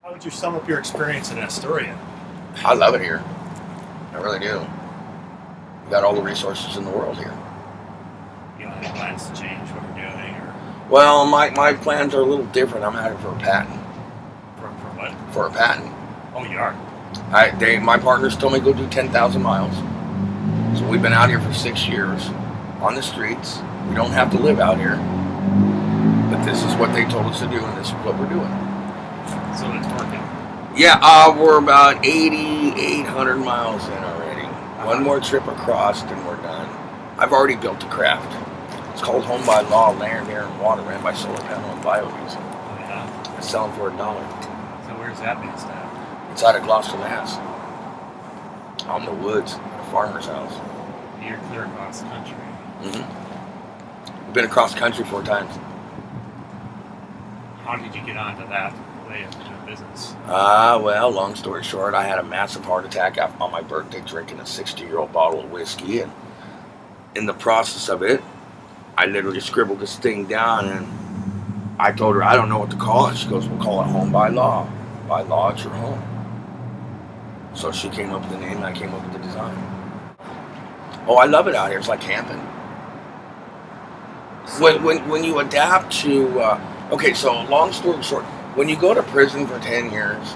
How would you sum up your experience in Astoria? I love it here. I really do. We got all the resources in the world here. You don't have any plans to change what you're doing, or Well, my plans are a little different. I'm headed for a patent. for what? For a patent. Oh, you are. My partners told me to go do 10,000 miles. So we've been out here for 6 years on the streets. We don't have to live out here. But this is what they told us to do, and this is what we're doing. So it's working. Yeah, we're about 8,800 miles in already. One more trip across and we're done. I've already built a craft. It's called Home by Law, land, air, and water, ran by solar panel and biodiesel. Oh, yeah. I sell them for $1. So where's that based at? It's out of Gloucester, Mass. Out in the woods, at a farmer's house. You're clear across the country. We've been across the country 4 times. How did you get onto that way of doing business? Well, long story short, I had a massive heart attack on my birthday drinking a 60-year-old bottle of whiskey, and in the process of it, I literally scribbled this thing down, and I told her, I don't know what to call it. She goes, we'll call it Home by Law. By law, it's your home. So she came up with the name, and I came up with the design. Oh, I love it out here. It's like camping. When you adapt to, okay, so long story short, when you go to prison for 10 years,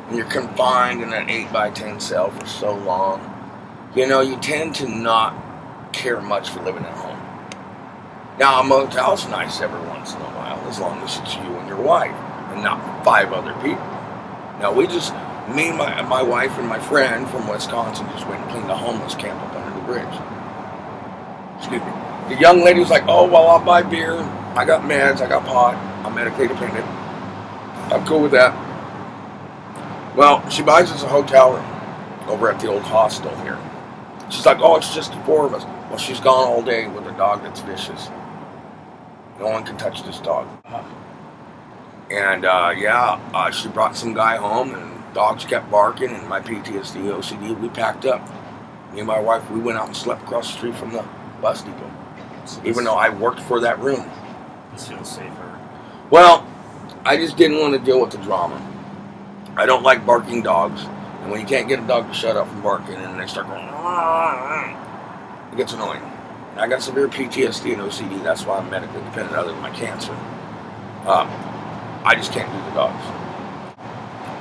and you're confined in an 8x10 cell for so long, you tend to not care much for living at home. Now, a motel's nice every once in a while, as long as it's you and your wife, and not 5 other people. Now, me, my wife, and my friend from Wisconsin just went and cleaned a homeless camp up under the bridge. Excuse me. The young lady was like, oh, well, I'll buy beer. I got meds, I got pot, I'm medically dependent. I'm cool with that. Well, she buys us a hotel room over at the old hostel here. She's like, oh, it's just the 4 of us. Well, she's gone all day with a dog that's vicious. No one can touch this dog. And she brought some guy home, and dogs kept barking, and my PTSD, OCD, we packed up. Me and my wife, we went out and slept across the street from the bus depot. So even though I worked for that room. This feels safer. Well, I just didn't want to deal with the drama. I don't like barking dogs. And when you can't get a dog to shut up from barking and they start going, it gets annoying. And I got severe PTSD and OCD. That's why I'm medically dependent other than my cancer. I just can't do the dogs.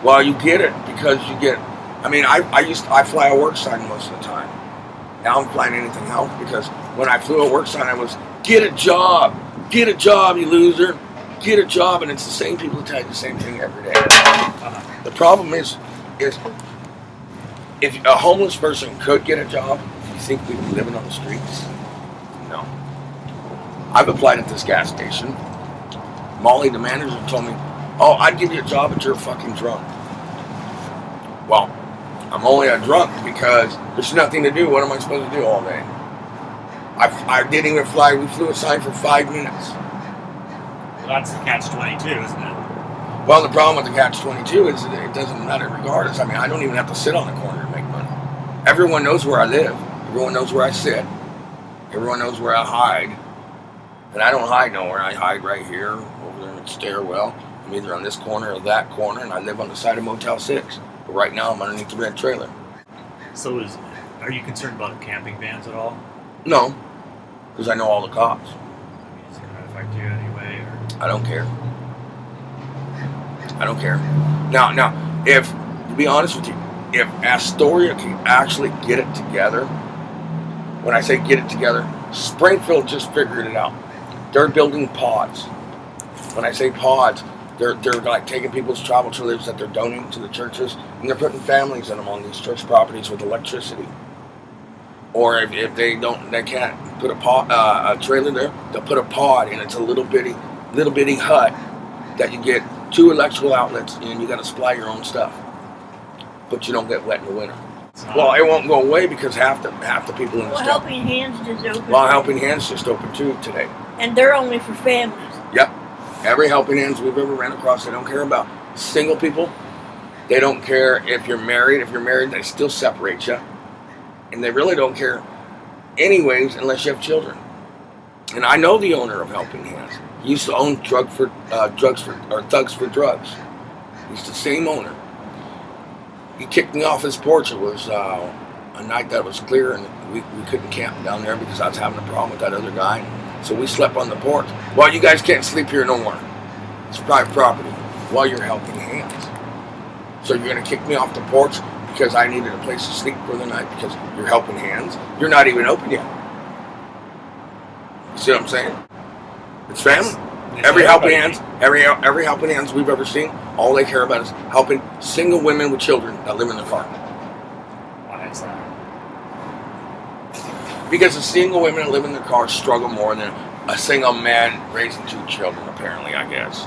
Well, you get it because you get, I fly a work sign most of the time. Now I'm flying anything else because when I flew a work sign, I was, get a job, you loser, get a job. And it's the same people who tell you the same thing every day. The problem is if a homeless person could get a job, do you think we'd be living on the streets? No. I've applied at this gas station. Molly, the manager, told me, oh, I'd give you a job, but you're fucking drunk. Well, I'm only a drunk because there's nothing to do. What am I supposed to do all day? I didn't even fly. We flew a sign for 5 minutes. Well, that's the catch-22, isn't it? Well, the problem with the catch-22 is that it doesn't matter regardless. I don't even have to sit on a corner to make money. Everyone knows where I live. Everyone knows where I sit. Everyone knows where I hide. And I don't hide nowhere. I hide right here, over there in the stairwell. I'm either on this corner or that corner, and I live on the side of Motel 6. But right now, I'm underneath the red trailer. So are you concerned about camping bans at all? No, because I know all the cops. Is it going to affect you anyway? Or? I don't care. I don't care. Now, to be honest with you, if Astoria can actually get it together, when I say get it together, Springfield just figured it out. They're building pods. When I say pods, they're like taking people's travel trailers that they're donating to the churches, and they're putting families in them on these church properties with electricity. Or if they can't put a trailer there, they'll put a pod, and it's a little bitty hut that you get 2 electrical outlets, and you got to supply your own stuff, but you don't get wet in the winter. Well, it won't go away because half the people in the state. Helping Hands just opened. Well, Helping Hands just opened too today. And they're only for families. Yep. Every Helping Hands we've ever ran across, they don't care about single people. They don't care if you're married. If you're married, they still separate you. And they really don't care anyways unless you have children. And I know the owner of Helping Hands. He used to own Thugs for Drugs. He's the same owner. He kicked me off his porch. It was a night that was clear, and we couldn't camp down there because I was having a problem with that other guy. So we slept on the porch. Well, you guys can't sleep here no more. It's private property. While you're helping hands. So you're going to kick me off the porch because I needed a place to sleep for the night because you're helping hands? You're not even open yet. You see what I'm saying? It's family. Every helping hands, every helping hands we've ever seen, all they care about is helping single women with children that live in their car. Why is that? Because the single women that live in their car struggle more than a single man raising 2 children, apparently, I guess.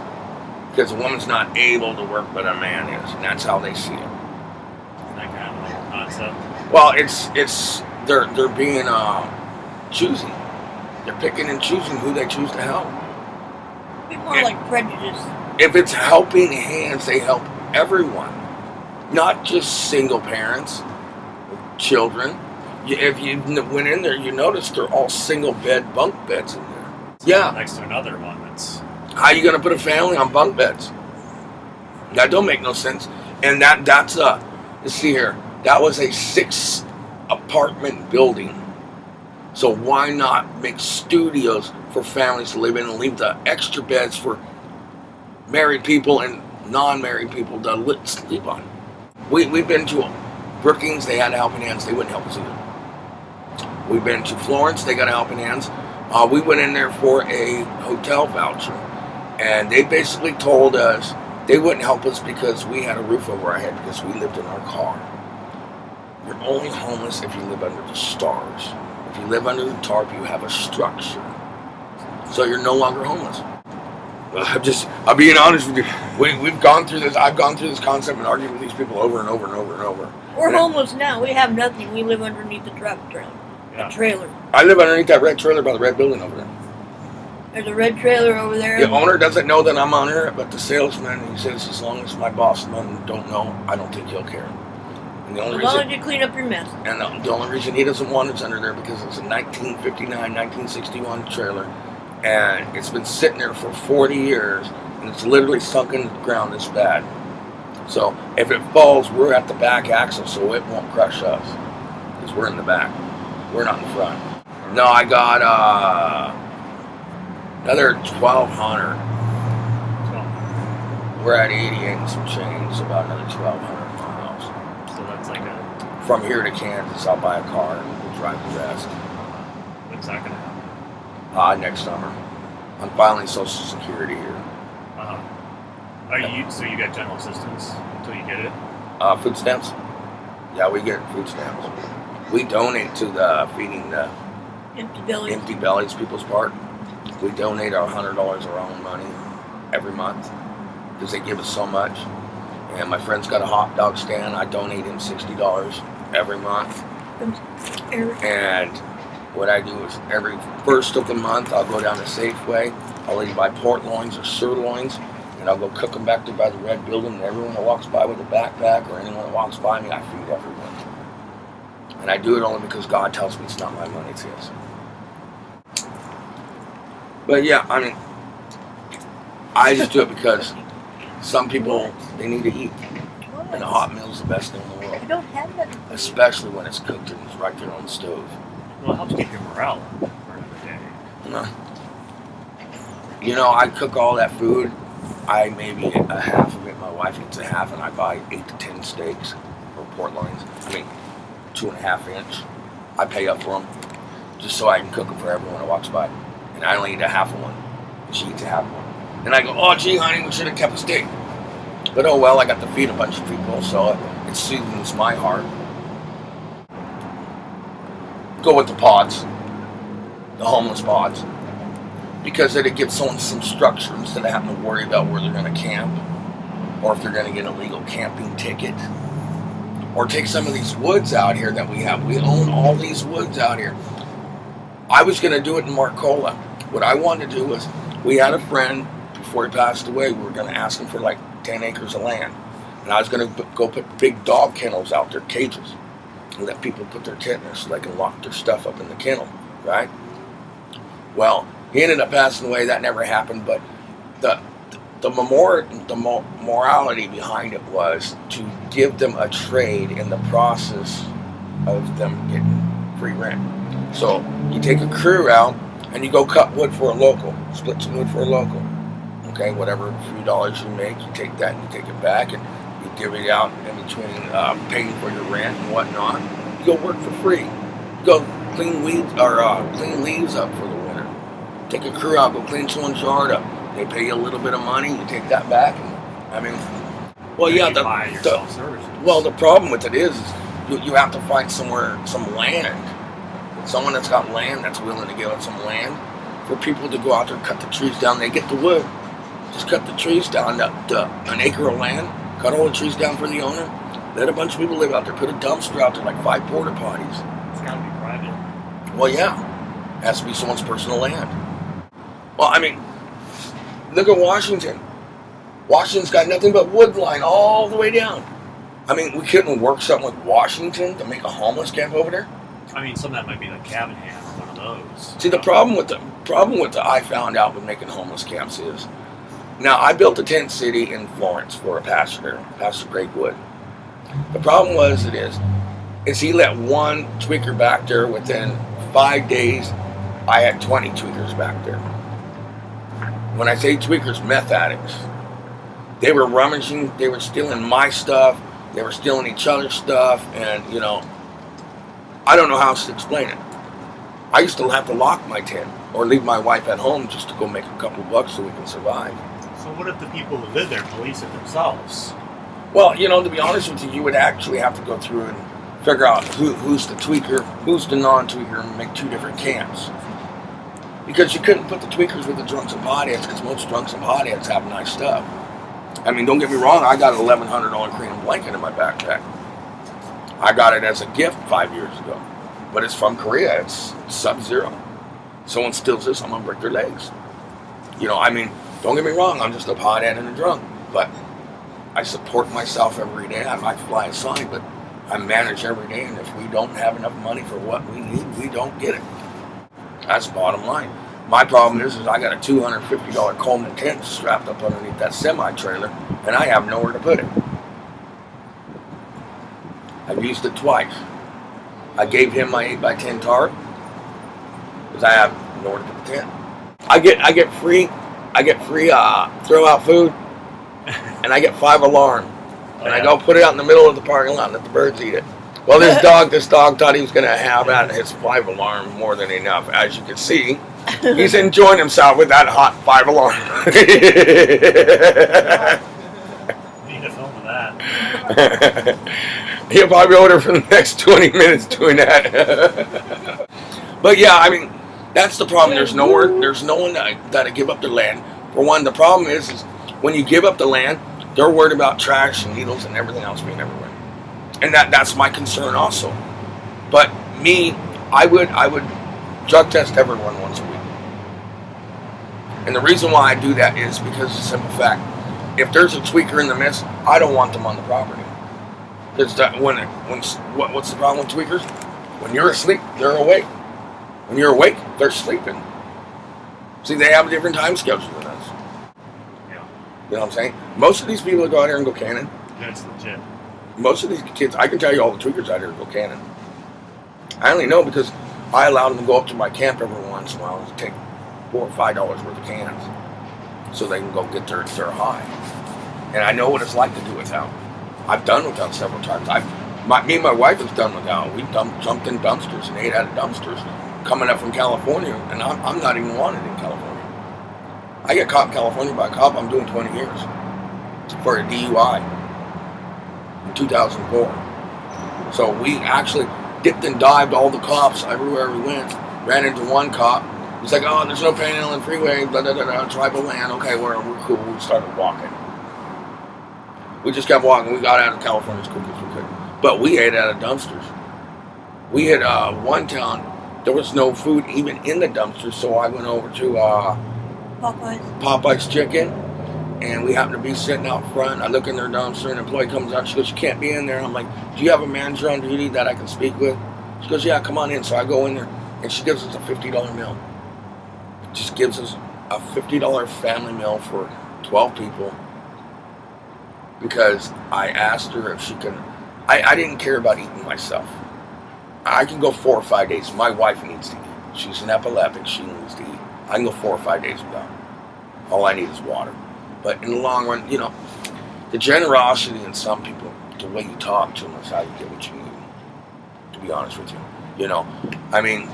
Because a woman's not able to work, but a man is, and that's how they see it. Isn't that kind of like a concept? Well, they're being choosy. They're picking and choosing who they choose to help. Be more like prejudice. If it's helping hands, they help everyone, not just single parents with children. If you went in there, you notice they're all single bed bunk beds in there. Yeah. Next to another one that's... How are you going to put a family on bunk beds? That don't make no sense. And that's let's see here. That was a 6-apartment building. So why not make studios for families to live in and leave the extra beds for married people and non-married people to sleep on? We've been to Brookings. They had helping hands. They wouldn't help us either. We've been to Florence. They got helping hands. We went in there for a hotel voucher. And they basically told us they wouldn't help us because we had a roof over our head because we lived in our car. You're only homeless if you live under the stars. If you live under the tarp, you have a structure. So you're no longer homeless. I'm being honest with you. We've gone through this. I've gone through this concept and argued with these people over and over and over and over. We're homeless now. We have nothing. We live underneath the truck trailer. Yeah. A trailer. I live underneath that red trailer by the red building over there. There's a red trailer over there. The owner doesn't know that I'm under it, but the salesman, he says, as long as my boss don't know, I don't think he'll care. And the only As long reason, as you clean up your mess. and the only reason he doesn't want it's under there because it's a 1959, 1961 trailer, and it's been sitting there for 40 years, and it's literally sunk into the ground this bad. So if it falls, we're at the back axle, so it won't crush us, because we're in the back. We're not in the front. No, I got another 1,200. We're at 88 and some change, so about another 1,200 miles. So that's like a... From here to Kansas, I'll buy a car and we'll drive the rest. When's that going to happen? Next summer. I'm filing Social Security here. So you get general assistance until you get it? Food stamps? Yeah, we get food stamps. We donate to the feeding the empty bellies people's part. We donate our $100 our own money every month because they give us so much. And my friend's got a hot dog stand. I donate him $60 every month. And what I do is every first of the month, I'll go down to Safeway. I'll either buy pork loins or sirloins, and I'll go cook them back there by the red building. And everyone that walks by with a backpack or anyone that walks by me, I feed everyone. And I do it only because God tells me it's not my money, it's His. But yeah, I mean, I just do it because some people, they need to eat. And a hot meal is the best thing in the world. I don't have that. Especially when it's cooked and it's right there on the stove. Well, it helps keep your morale up for another day. You know, I cook all that food. I maybe eat a half of it. My wife eats a half, and I buy 8 to 10 steaks or pork loins. 2.5 inch. I pay up for them just so I can cook them for everyone that walks by. And I only eat a half of one, and she eats a half of one. And I go, oh, gee, honey, we should have kept a steak. But oh well, I got to feed a bunch of people, so it soothes my heart. Go with the pods, the homeless pods, because then it gives someone some structure instead of having to worry about where they're going to camp, or if they're going to get a legal camping ticket, or take some of these woods out here that we have. We own all these woods out here. I was going to do it in Marcola. What I wanted to do was, we had a friend, before he passed away, we were going to ask him for like 10 acres of land. And I was going to go put big dog kennels out there, cages, and let people put their tent there so they can lock their stuff up in the kennel, right? Well, he ended up passing away. That never happened, but morality behind it was to give them a trade in the process of them getting free rent. So you take a crew out and you go cut wood for a local, split some wood for a local. Okay, whatever few dollars you make, you take that and you take it back and you give it out in between paying for your rent and whatnot. You go work for free. You go clean weeds or clean leaves up for the winter. Take a crew out, go clean someone's yard up. They pay you a little bit of money, you take that back, and I mean, well, yeah, the problem with it is you have to find some land, someone that's got land that's willing to give up some land for people to go out there and cut the trees down. They get the wood, just cut the trees down to an acre of land, cut all the trees down for the owner, let a bunch of people live out there, put a dumpster out there, like 5 porta potties. It's got to be private. Well, yeah, it has to be someone's personal land. Well, I mean, look at Washington. Washington's got nothing but wood line all the way down. I mean, we couldn't work something with Washington to make a homeless camp over there. I mean, some of that might be like cabin hand or one of those. See, the problem with the I found out with making homeless camps is, now I built a tent city in Florence for a pastor, Pastor Greg Wood. The problem is he let one tweaker back there. Within 5 days, I had 20 tweakers back there. When I say tweakers, meth addicts. They were rummaging, they were stealing my stuff, they were stealing each other's stuff, and I don't know how else to explain it. I used to have to lock my tent or leave my wife at home just to go make a couple bucks so we can survive. So what if the people who live there police it themselves? Well, to be honest with you, you would actually have to go through and figure out who's the tweaker, who's the non-tweaker, and make 2 different camps. Because you couldn't put the tweakers with the drunks and potheads, because most drunks and potheads have nice stuff. I mean, don't get me wrong, I got an $1,100 crane blanket in my backpack. I got it as a gift 5 years ago. But it's from Korea, it's sub-zero. Someone steals this, I'm going to break their legs. I mean, don't get me wrong, I'm just a pothead and a drunk. But I support myself every day. I might fly a sign, but I manage every day. And if we don't have enough money for what we need, we don't get it. That's the bottom line. My problem is I got a $250 Coleman tent strapped up underneath that semi-trailer, and I have nowhere to put it. I've used it twice. I gave him my 8x10 tarp because I have nowhere to put the tent. I get free throw out food, and I get 5 alarm, and I go put it out in the middle of the parking lot and let the birds eat it. Well, this dog thought he was going to have out his 5 alarm more than enough. As you can see, he's enjoying himself with that hot 5 alarm. Need a film of that. He'll probably be over for the next 20 minutes doing that. But yeah, I mean, that's the problem. There's no one that'll give up their land. For one, the problem is when you give up the land, they're worried about trash and needles and everything else being everywhere. And that's my concern also. But me, I would drug test everyone once a week. And the reason why I do that is because of the simple fact. If there's a tweaker in the midst, I don't want them on the property. Because what's the problem with tweakers? When you're asleep, they're awake. When you're awake, they're sleeping. See, they have a different time schedule than us. Yeah. You know what I'm saying? Most of these people that go out here and go cannon. That's legit. Most of these kids, I can tell you all the tweakers out here go cannon. I only know because I allowed them to go up to my camp every once in a while to take $4 or $5 worth of cans so they can go get their high. And I know what it's like to do without. I've done without several times. Me and my wife has done without. We've jumped in dumpsters and ate out of dumpsters coming up from California, and I'm not even wanted in California. I get caught in California by a cop. I'm doing 20 years for a DUI in 2004. So we actually dipped and dived all the cops everywhere we went. Ran into one cop. He's like, "Oh, there's no Panhandle Freeway, blah, blah, blah, blah, tribal land." Okay, we're cool. We started walking. We just kept walking. We got out of California as quick as we could. But we ate out of dumpsters. We hit one town. There was no food even in the dumpster, so I went over to Popeye's Chicken, and we happened to be sitting out front. I look in their dumpster, and an employee comes out. She goes, "You can't be in there." I'm like, "Do you have a manager on duty that I can speak with?" She goes, "Yeah, come on in." So I go in there, and she gives us a $50 meal. Just gives us a $50 family meal for 12 people, because I asked her if she can. I didn't care about eating myself. I can go 4 or 5 days. My wife needs to eat. She's an epileptic. She needs to eat. I can go 4 or 5 days without. All I need is water. But in the long run, the generosity in some people, the way you talk to them is how you get what you need. To be honest with you, I mean,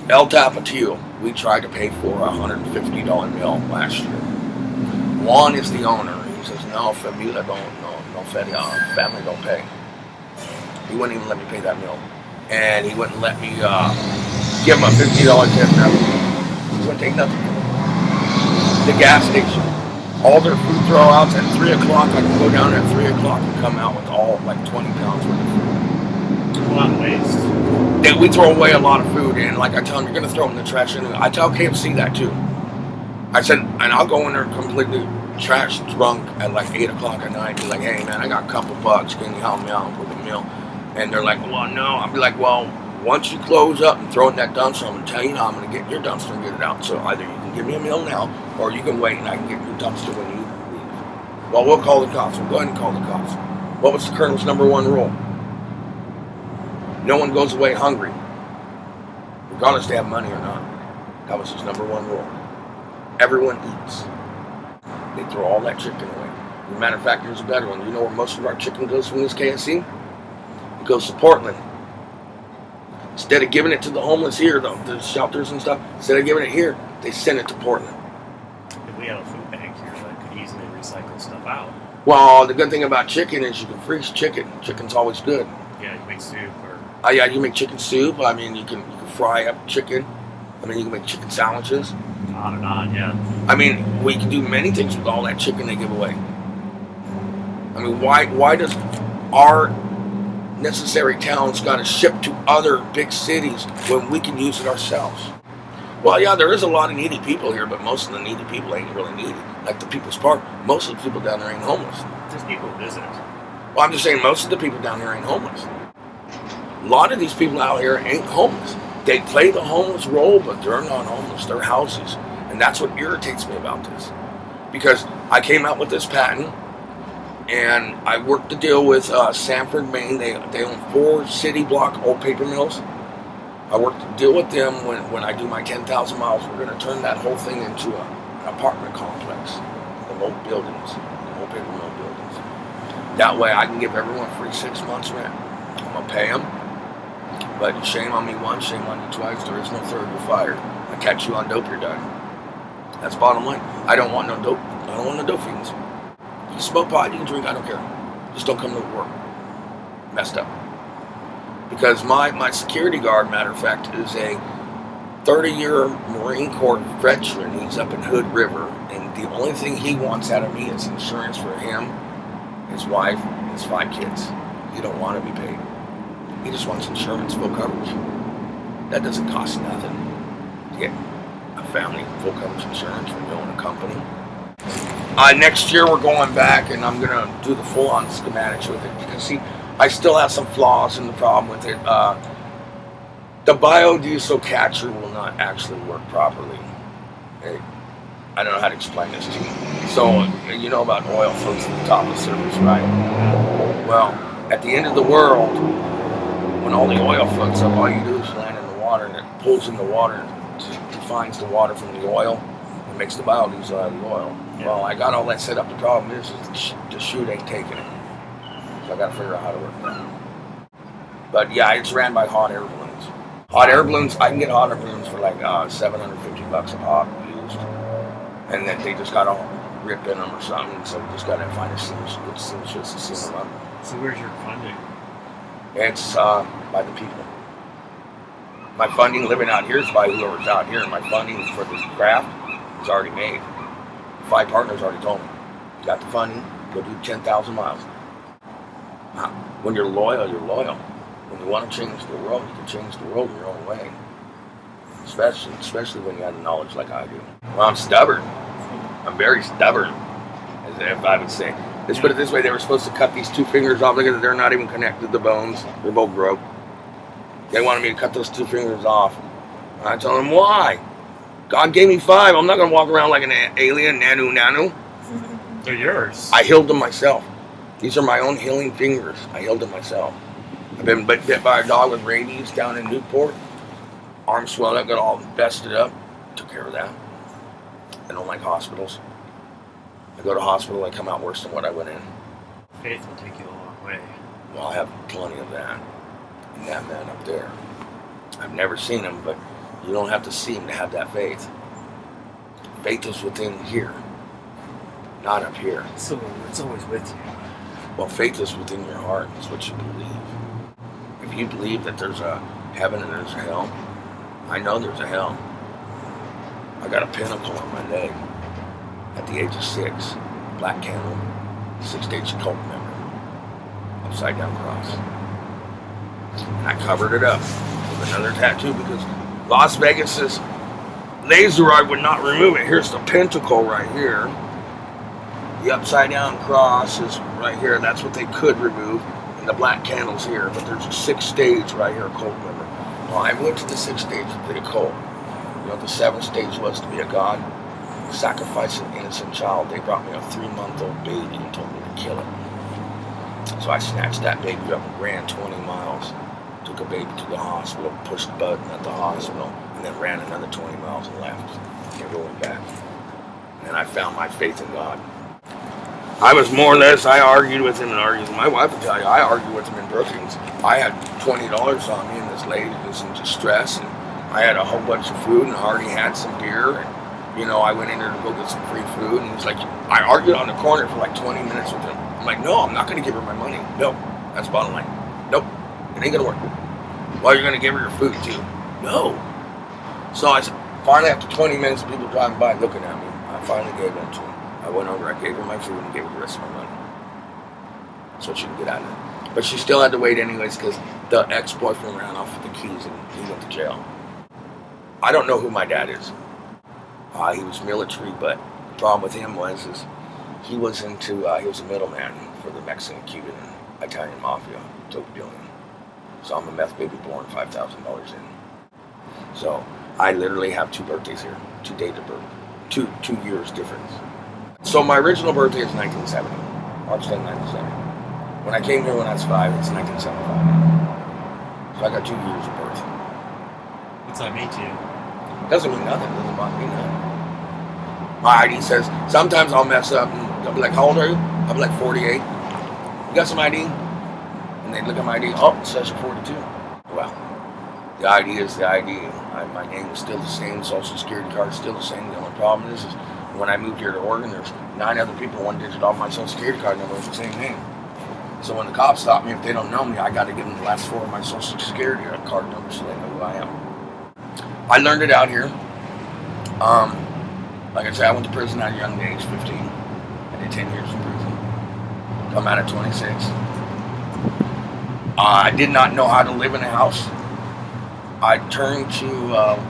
El Tapatio, we tried to pay for a $150 meal last year. Juan is the owner. He says, no, familia family don't pay. He wouldn't even let me pay that meal. And he wouldn't let me give him a $50 tip. He wouldn't take nothing from me. The gas station, all their food throwouts at 3 o'clock, I can go down at 3 o'clock and come out with all like 20 pounds worth of food. A lot of waste. We throw away a lot of food, and like I tell them, you're going to throw it in the trash. And I tell KFC that too. I said, and I'll go in there completely trash drunk at like 8 o'clock at night and be like, hey man, I got a couple bucks, can you help me out with a meal? And they're like, well, no. I'll be like, well, once you close up and throw it in that dumpster, I'm going to tell you now, I'm going to get your dumpster and get it out. So either you can give me a meal now, or you can wait and I can get your dumpster when you leave. Well, we'll call the cops. We'll go ahead and call the cops. What was the colonel's number 1 rule? No one goes away hungry, regardless they have money or not. That was his number 1 rule. Everyone eats. They throw all that chicken away. As a matter of fact, here's a better one. You know where most of our chicken goes from this KFC? It goes to Portland. Instead of giving it to the homeless here, the shelters and stuff, instead of giving it here, they send it to Portland. If we have a food bank here that could easily recycle stuff out. Well, the good thing about chicken is you can freeze chicken. Chicken's always good. Yeah, you make soup or... Yeah, you make chicken soup. I mean, you can fry up chicken. I mean, you can make chicken sandwiches. On and on, yeah. I mean, we can do many things with all that chicken they give away. I mean, why does our necessary towns got to ship to other big cities when we can use it ourselves? Well, yeah, there is a lot of needy people here, but most of the needy people ain't really needy. Like the People's Park, most of the people down there ain't homeless. Just people visit. Well, I'm just saying most of the people down there ain't homeless. A lot of these people out here ain't homeless. They play the homeless role, but they're not homeless. They're houses. And that's what irritates me about this. Because I came out with this patent, and I worked the deal with Sanford, Maine. They own 4 city block old paper mills. I worked the deal with them when I do my 10,000 miles. We're going to turn that whole thing into an apartment complex. The old buildings, the old paper mill buildings. That way I can give everyone free 6 months rent. I'm going to pay them. But shame on me once, shame on you twice. There is no third. You're fired. I catch you on dope, you're done. That's bottom line. I don't want no dope. I don't want no dope fiends. You smoke pot, you can drink, I don't care. Just don't come to work. Messed up. Because my security guard, matter of fact, is a 30-year Marine Corps veteran. He's up in Hood River, and the only thing he wants out of me is insurance for him, his wife, and his 5 kids. He don't want to be paid. He just wants insurance, full coverage. That doesn't cost nothing to get a family full coverage insurance when you own a company. Next year we're going back, and I'm going to do the full-on schematics with it. Because see, I still have some flaws in the problem with it. The biodiesel catcher will not actually work properly. I don't know how to explain this to you. So, you know about oil floats to the top of the surface, right? Well, at the end of the world, when all the oil floats up, all you do is land in the water, and it pulls in the water, and defines the water from the oil, and makes the biodiesel out of the oil. Yeah. Well, I got all that set up. The problem is the chute ain't taking it. So I got to figure out how to work that. But yeah, it's ran by hot air balloons. Hot air balloons, I can get hot air balloons for like $750 a pop used. And then they just got to rip in them or something. So we just got to find a good seamstress to seam them up. So where's your funding? It's by the people. My funding living out here is by whoever's out here. My funding for this craft is already made. 5 partners already told me. You got the funding, go do 10,000 miles. When you're loyal, you're loyal. When you want to change the world, you can change the world in your own way. Especially when you have the knowledge like I do. Well, I'm stubborn. I'm very stubborn, as if I would say. Let's put it this way, they were supposed to cut these 2 fingers off. Look at it, they're not even connected to the bones. They're both broke. They wanted me to cut those 2 fingers off. I told them, why? God gave me 5. I'm not going to walk around like an alien, nanu. They're yours. I healed them myself. These are my own healing fingers. I healed them myself. I've been bit by a dog with rabies down in Newport. Arm swelled up, got all vested up. Took care of that. I don't like hospitals. I go to hospital, I come out worse than what I went in. Faith will take you a long way. Well, I have plenty of that. And that man up there. I've never seen him, but you don't have to see him to have that faith. Faith is within here, not up here. So it's always with you. Well, faith is within your heart. It's what you believe. If you believe that there's a heaven and there's a hell, I know there's a hell. I got a pinnacle on my leg at the age of 6. Black candle, 6-stage cult member, upside down cross. And I covered it up with another tattoo because Las Vegas's laser eye would not remove it. Here's the pentacle right here. The upside down cross is right here. That's what they could remove. And the black candle's here. But there's a 6th-stage right here, cult member. Well, I went to the 6th stage to be a cult. You know what the 7th stage was to be a god? Sacrifice an innocent child. They brought me a 3-month-old baby and told me to kill it. So I snatched that baby up and ran 20 miles. Took a baby to the hospital, pushed the button at the hospital, and then ran another 20 miles and left. Never went back. And then I found my faith in God. I was more or less, I argued with him and argued with my wife will tell you, I argued with him in Brookings. I had $20 on me and this lady was in distress and I had a whole bunch of food and I already had some beer and, you know, I went in there to go get some free food and he's like, I argued on the corner for like 20 minutes with him. I'm like, no, I'm not going to give her my money. No, that's the bottom line. Nope, it ain't going to work. Well, you're going to give her your food too. No. So I finally, after 20 minutes of people driving by looking at me, I finally gave in to him. I went over, I gave her my food and gave her the rest of my money. So she could get out of it. But she still had to wait anyways because the ex-boyfriend ran off with the keys and he went to jail. I don't know who my dad is. He was military, but the problem with him was he was into, he was a middleman for the Mexican, Cuban, and Italian mafia, dope dealing. So I'm a meth baby born $5,000 in. So I literally have 2 birthdays here, 2 days of birth, two years difference. So my original birthday is 1970, March 10, 1970. When I came here when I was 5, it's 1975 now. So I got 2 years of birth. What's that mean to you? Doesn't mean nothing, doesn't bother me nothing. My ID says, sometimes I'll mess up and they'll be like, how old are you? I'll be like 48. You got some ID? And they look at my ID, oh, it says you're 42. Well, the ID is the ID. My name is still the same, social security card is still the same. The only problem is when I moved here to Oregon, there's 9 other people, 1 digit off my social security card number with the same name. So when the cops stop me, if they don't know me, I got to give them the last 4 of my social security card number so they know who I am. I learned it out here. Like I said, I went to prison at a young age, 15. I did 10 years in prison. Come out at 26. I did not know how to live in a house. I turned to,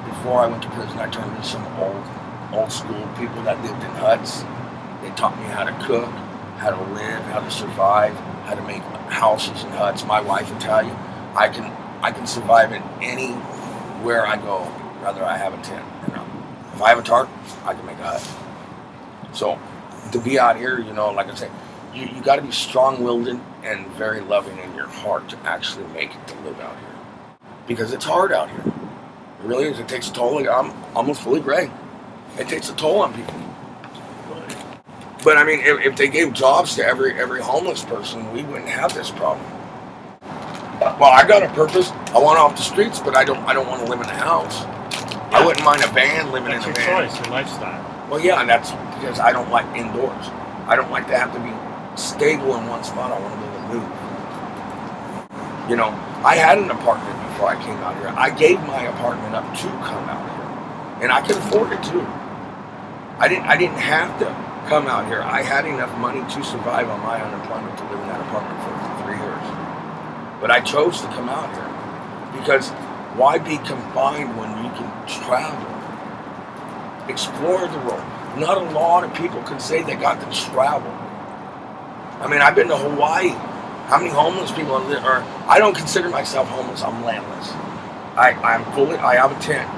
before I went to prison, I turned to some old school people that lived in huts. They taught me how to cook, how to live, how to survive, how to make houses and huts. My wife will tell you, I can survive in anywhere I go, whether I have a tent or not. If I have a tarp, I can make a hut. So to be out here, you know, like I said, you got to be strong-willed and very loving in your heart to actually make it to live out here. Because it's hard out here. It really is. It takes a toll. Like, I'm almost fully gray. It takes a toll on people. But I mean, if they gave jobs to every homeless person, we wouldn't have this problem. Well, I got a purpose. I want off the streets, but I don't want to live in a house. Yeah. I wouldn't mind a van, living in a van. That's your choice, your lifestyle. Well, yeah, and that's because I don't like indoors. I don't like to have to be stable in one spot. I want to be able to move. You know, I had an apartment before I came out here. I gave my apartment up to come out here, and I could afford it too. I didn't have to come out here. I had enough money to survive on my unemployment to live in that apartment for 3 years. But I chose to come out here because why be confined when you can travel, explore the world? Not a lot of people can say they got to travel. I mean, I've been to Hawaii. How many homeless people are? I don't consider myself homeless. I'm landless. I have a tent.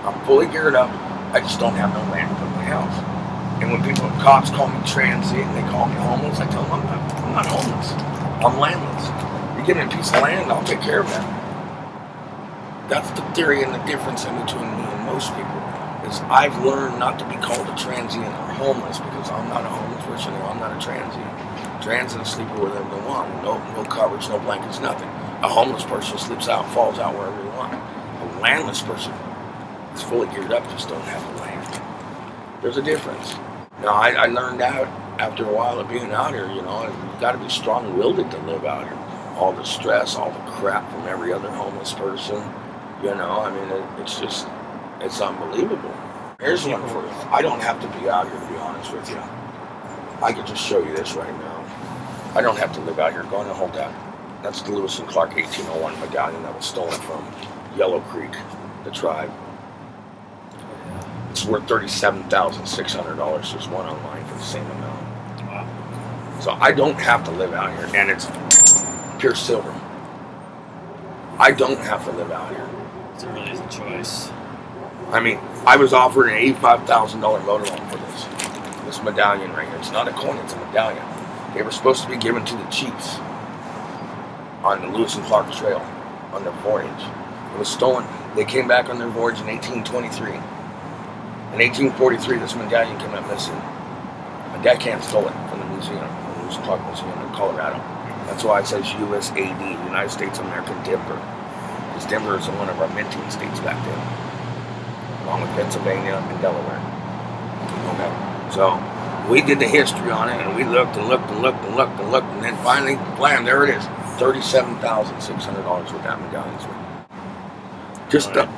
I'm fully geared up. I just don't have no land to put my house. And when cops call me transient, and they call me homeless, I tell them I'm not homeless. I'm landless. You give me a piece of land, I'll take care of that. That's the theory and the difference in between me and most people. Is I've learned not to be called a transient or homeless because I'm not a homeless person or I'm not a transient. Transient sleep wherever they want. No coverage, no blankets, nothing. A homeless person sleeps out, falls out wherever they want. A landless person is fully geared up, just don't have the land. There's a difference. Now, I learned out after a while of being out here, you know, you've got to be strong-willed to live out here. All the stress, all the crap from every other homeless person, you know, I mean, it's unbelievable. Here's one for you. I don't have to be out here, to be honest with you. I could just show you this right now. I don't have to live out here. Go on and hold that. That's the Lewis and Clark 1801 medallion that was stolen from Yellow Creek, the tribe. It's worth $37,600. There's one online for the same amount. Wow. So I don't have to live out here, and it's pure silver. I don't have to live out here. So it really is a choice. I mean, I was offered an $85,000 motorhome for this medallion right here. It's not a coin, it's a medallion. They were supposed to be given to the chiefs on the Lewis and Clark Trail on their voyage. It was stolen. They came back on their voyage in 1823. In 1843, this medallion came up missing. A deckhand stole it from the museum, from the Lewis and Clark Museum in Colorado. That's why it says USAD, United States of America, Denver. Because Denver is one of our minting states back then, along with Pennsylvania and Delaware. Okay, so we did the history on it, and we looked and looked and looked and looked and looked, and then finally, blam, there it is. $37,600 with that medallion's worth.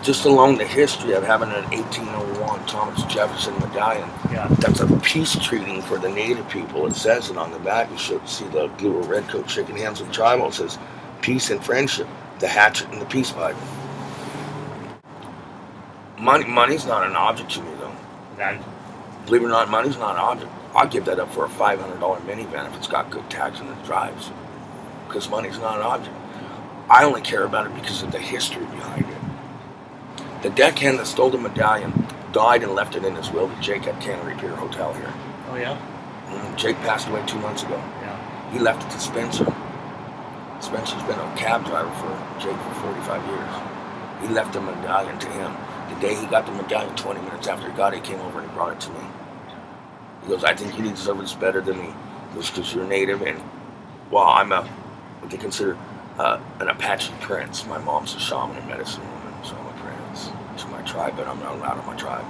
Just alone the history of having an 1801 Thomas Jefferson medallion. Yeah. That's a peace treaty for the native people. It says it on the back. You should see the blue or red coat shaking hands with tribal. It says peace and friendship, the hatchet and the peace Bible. Money's not an object to me, though. Believe it or not, money's not an object. I'll give that up for a $500 minivan if it's got good tags and it drives. Because money's not an object. I only care about it because of the history behind it. The deckhand that stole the medallion died and left it in his will to Jake at Cannery Pier Hotel here. Oh, yeah? Jake passed away 2 months ago. Yeah. He left it to Spencer. Spencer's been a cab driver for Jake for 45 years. He left the medallion to him. The day he got the medallion, 20 minutes after he got it, he came over and he brought it to me. He goes, I think you deserve this better than me. Because you're native and, well, I'm what they consider an Apache prince. My mom's a shaman and medicine woman, so I'm a prince to my tribe, but I'm not allowed on my tribe.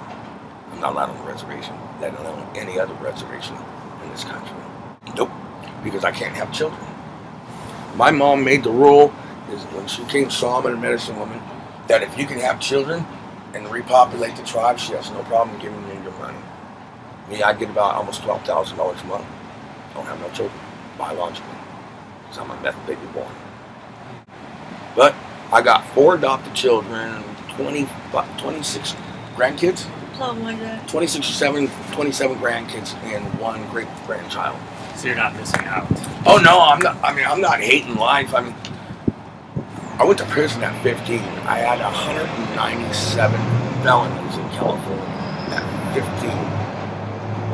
I'm not allowed on the reservation, let alone any other reservation in this country. Nope, because I can't have children. My mom made the rule, is when she became shaman and medicine woman, that if you can have children and repopulate the tribe, she has no problem giving you your money. Me, I get about almost $12,000 a month. I don't have no children, biologically, because I'm a meth baby born. But I got 4 adopted children, 26 grandkids. Something like that. 27 grandkids and 1 great grandchild. So you're not missing out. Oh no, I'm not. I mean, I'm not hating life. I mean, I went to prison at 15. I had 197 felonies in California at 15.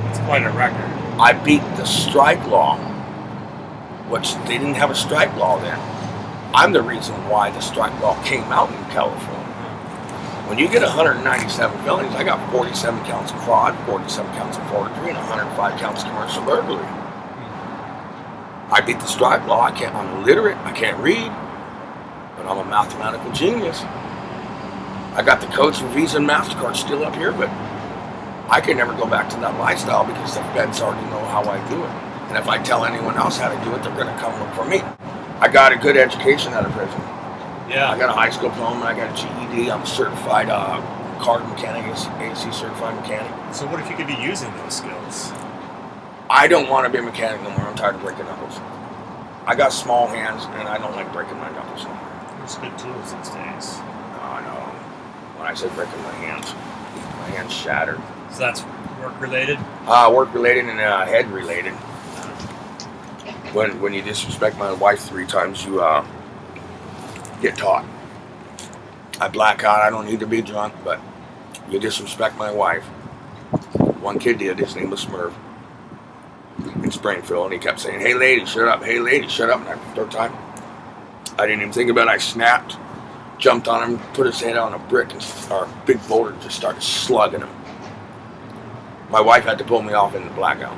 It's quite a record. I beat the strike law, which they didn't have a strike law then. I'm the reason why the strike law came out in California. When you get 197 felonies, I got 47 counts of fraud, 47 counts of forgery, and 105 counts of commercial burglary. I beat the strike law. I'm illiterate. I can't read, but I'm a mathematical genius. I got the codes for Visa and MasterCard still up here, but I can never go back to that lifestyle because the feds already know how I do it. And if I tell anyone else how to do it, they're going to come look for me. I got a good education out of prison. Yeah. I got a high school diploma. I got a GED. I'm a certified car mechanic, AC certified mechanic. So what if you could be using those skills? I don't want to be a mechanic no more. I'm tired of breaking knuckles. I got small hands, and I don't like breaking my knuckles no more. There's good tools these days. No. When I say breaking my hands shattered. So that's work related? Work related and head related. When you disrespect my wife 3 times, you get taught. I black out. I don't need to be drunk, but you disrespect my wife one kid did. His name was Smurf in Springfield, and he kept saying, "Hey lady, shut up! Hey lady, shut up!" And after the third time, I didn't even think about it. I snapped, jumped on him, put his head on a brick or a big boulder, and just started slugging him. My wife had to pull me off in the blackout.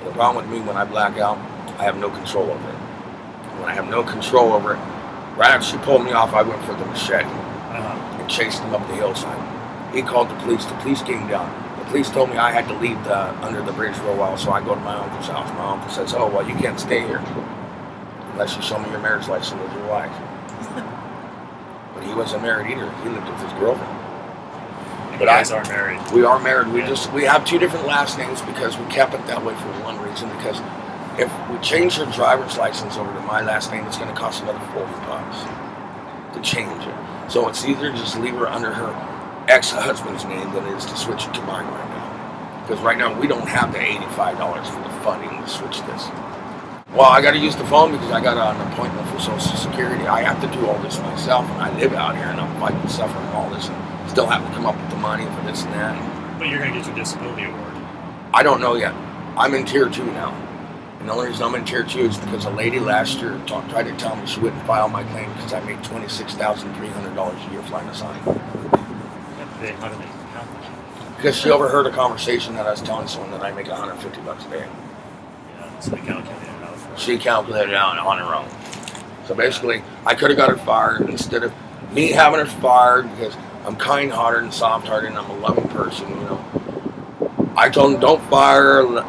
The problem with me when I black out, I have no control over it. When I have no control over it, right after she pulled me off, I went for the machete and chased him up the hillside. He called the police. The police came down. The police told me I had to leave under the bridge for a while, so I go to my uncle's house. My uncle says, "Oh, well, you can't stay here unless you show me your marriage license with your wife." But he wasn't married either. He lived with his girlfriend. But you guys are married. We are married. We have two different last names because we kept it that way for one reason. Because if we change her driver's license over to my last name, it's going to cost another $40 to change it. So it's either just leave her under her ex-husband's name than it is to switch it to mine right now. Because right now we don't have the $85 for the funding to switch this. Well, I got to use the phone because I got an appointment for Social Security. I have to do all this myself, and I live out here, and I'm fighting, suffering all this, and still have to come up with the money for this and that. But you're going to get your disability award. I don't know yet. I'm in Tier 2 now. And the only reason I'm in Tier 2 is because a lady last year tried to tell me she wouldn't file my claim because I make $26,300 a year flying a sign. How do they count that? Because she overheard a conversation that I was telling someone that I make $150 a day. Yeah, so they calculated it out for She calculated it out on her own. So basically, I could have got her fired instead of me having her fired because I'm kind-hearted and soft-hearted and I'm a loving person, you know. I told them, don't fire her.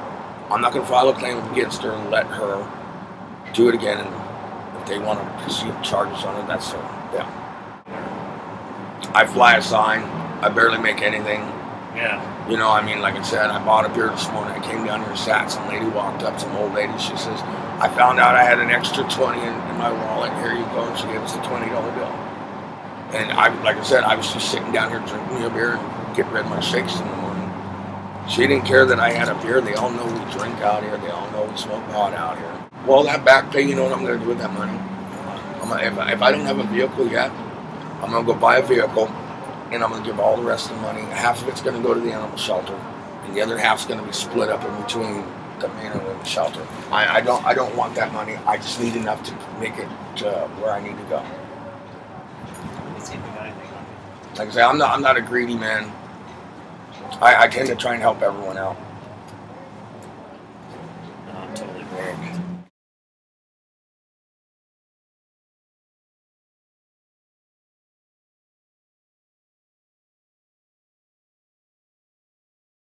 I'm not going to file a claim against her and let her do it again. And if they want to pursue charges on it, that's so, yeah. I fly a sign. I barely make anything. Yeah. You know, I mean, like I said, I bought a beer this morning. I came down here, sat. Some lady walked up, some old lady. She says, "I found out I had an extra 20 in my wallet. Here you go." And she gave us a $20 bill. And like I said, I was just sitting down here drinking me a beer and getting rid of my shakes in the morning. She didn't care that I had a beer. They all know we drink out here. They all know we smoke pot out here. Well, that back pay, you know what I'm going to do with that money? If I don't have a vehicle yet, I'm going to go buy a vehicle, and I'm going to give all the rest of the money. Half of it's going to go to the animal shelter, and the other half's going to be split up in between the man and the shelter. I don't want that money. I just need enough to make it to where I need to go. Like I say, I'm not a greedy man. I tend to try and help everyone out.